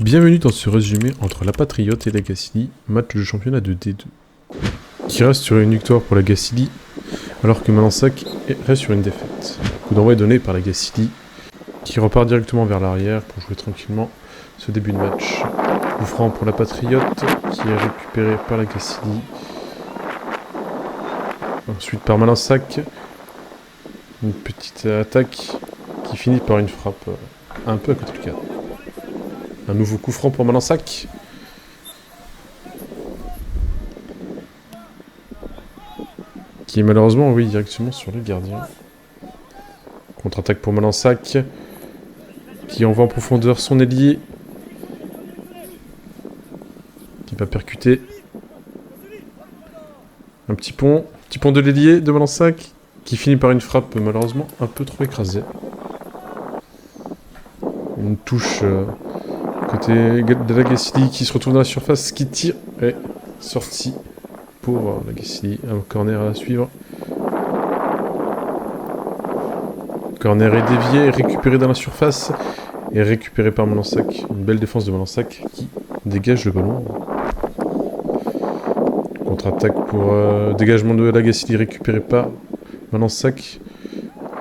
Bienvenue dans ce résumé entre la Patriote et la Gacilly, match de championnat de D2. Qui reste sur une victoire pour la Gacilly, alors que Malensac reste sur une défaite. Coup d'envoi est donné par la Gacilly, qui repart directement vers l'arrière pour jouer tranquillement ce début de match. Coup franc pour la Patriote, qui est récupéré par la Gacilly. Ensuite par Malensac, une petite attaque qui finit par une frappe un peu à côté du cadre. Un nouveau coup franc pour Malensac. Qui est malheureusement envoyé directement sur le gardien. Contre-attaque pour Malensac. Qui envoie en profondeur son ailier. Qui va percuter. Un petit pont de l'ailier de Malensac. Qui finit par une frappe malheureusement un peu trop écrasée. Une touche côté de la Gacilly qui se retrouve dans la surface, qui tire et sortie pour la Gacilly. Un corner à suivre. Corner est dévié, récupéré dans la surface et récupéré par Malensac. Une belle défense de Malensac qui dégage le ballon. Contre-attaque pour dégagement de la Gacilly récupéré par Malensac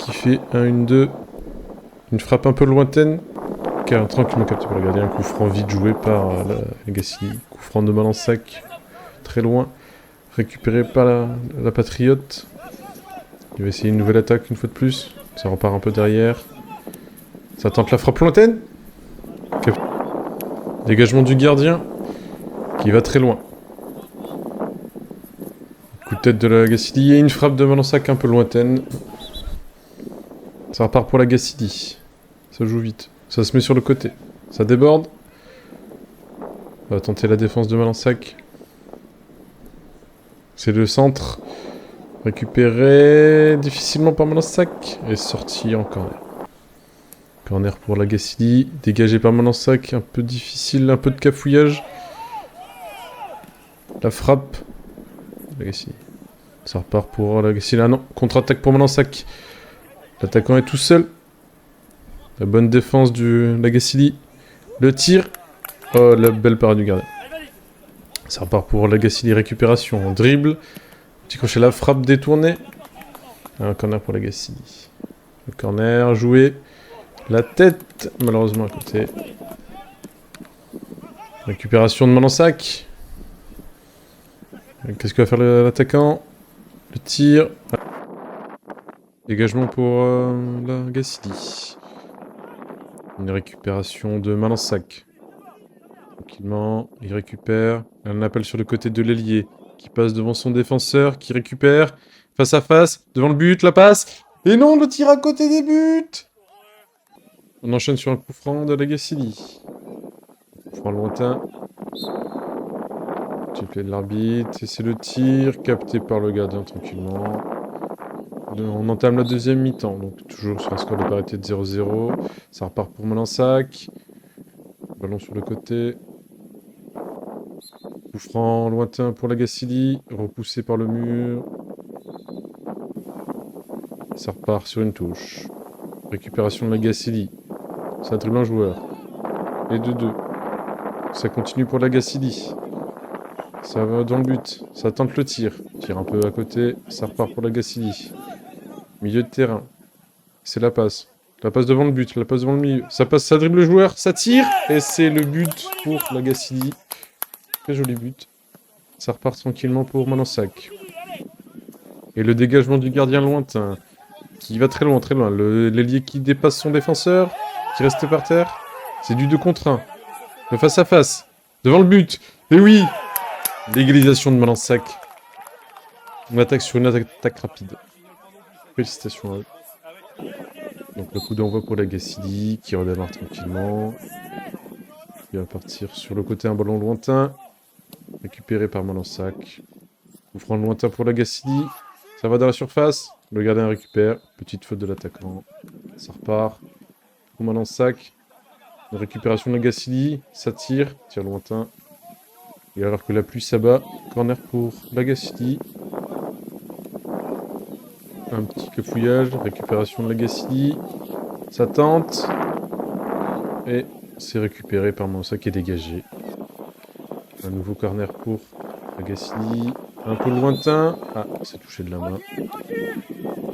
qui fait un 1-2. Une frappe un peu lointaine. Tranquillement capté par le gardien, un coup franc vite joué par la Gacilly. Coup franc de Malensac, très loin, récupéré par la Patriote. Il va essayer une nouvelle attaque une fois de plus, ça repart un peu derrière. Ça tente la frappe lointaine. Dégagement du gardien, qui va très loin. Coup de tête de la Gacilly et une frappe de Malensac un peu lointaine. Ça repart pour la Gacilly. Ça joue vite. Ça se met sur le côté. Ça déborde. On va tenter la défense de Malensac. C'est le centre. Récupéré difficilement par Malensac. Et sorti en corner. Corner pour la Gacilly. Dégagé par Malensac. Un peu difficile. Un peu de cafouillage. La frappe. La Gacilly. Ça repart pour la Gacilly. Ah non. Contre-attaque pour Malensac. L'attaquant est tout seul. La bonne défense de la Gacilly. Le tir. Oh, la belle parade du gardien. Ça repart pour la Gacilly. Récupération. On dribble. Petit crochet, la frappe détournée. Un corner pour la Gacilly. Le corner joué. La tête, malheureusement, à côté. Récupération de Malensac. Qu'est-ce que va faire l'attaquant? Le tir. Dégagement pour la Gacilly. Une récupération de Malensac. Tranquillement, il récupère. Un appel sur le côté de l'ailier. Qui passe devant son défenseur. Qui récupère. Face à face. Devant le but. La passe. Et non, le tir à côté des buts. On enchaîne sur un coup franc de la Gacilly. Coup franc lointain. Petit play de l'arbitre. Et c'est le tir. Capté par le gardien tranquillement. On entame la deuxième mi-temps, donc toujours sur un score de parité de 0-0. Ça repart pour Malensac. Ballon sur le côté. Coup franc lointain pour la Gacilly. Repoussé par le mur. Ça repart sur une touche. Récupération de la Gacilly. Ça dribble un joueur. Et 2-2. Ça continue pour la Gacilly. Ça va dans le but. Ça tente le tir. Tire un peu à côté. Ça repart pour la Gacilly. Milieu de terrain. C'est la passe. La passe devant le but. La passe devant le milieu. Ça passe, ça dribble le joueur. Ça tire. Et c'est le but pour la Gacilly. Très joli but. Ça repart tranquillement pour Malensac. Et le dégagement du gardien lointain. Qui va très loin, très loin. L'ailier qui dépasse son défenseur. Qui reste par terre. C'est du 2 contre 1. Le face à face. Devant le but. Et oui. L'égalisation de Malensac. On attaque sur une attaque rapide. Félicitations à eux. Donc le coup d'envoi pour la Gacilly qui redémarre tranquillement. Il va partir sur le côté un ballon lointain. Récupéré par Malensac. Coup franc lointain pour la Gacilly. Ça va dans la surface. Le gardien récupère. Petite faute de l'attaquant. Ça repart. Pour Malensac. Une récupération de la Gacilly. Ça tire. Tire lointain. Et alors que la pluie s'abat. Corner pour la Gacilly. Un petit cafouillage, récupération de la Gacilly. Ça tente. Et C'est récupéré par Mansa qui est dégagé. Un nouveau corner pour Agassili. Un peu lointain. Ah, c'est touché de la main.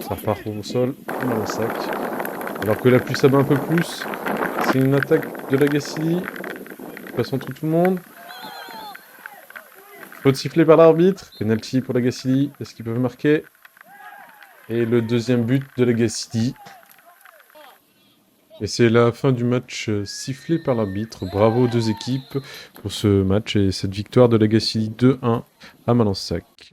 Ça repart au sol. Mansac. Alors que la pluie s'abat un peu plus. C'est une attaque de l'Agassili. Passe entre tout le monde. Faute sifflée par l'arbitre. Penalty pour l'Agassili. Est-ce qu'ils peuvent marquer? Et le deuxième but de l'Agassili. Et c'est la fin du match sifflé par l'arbitre. Bravo aux deux équipes pour ce match et cette victoire de l'Agassili 2-1 à Malansac.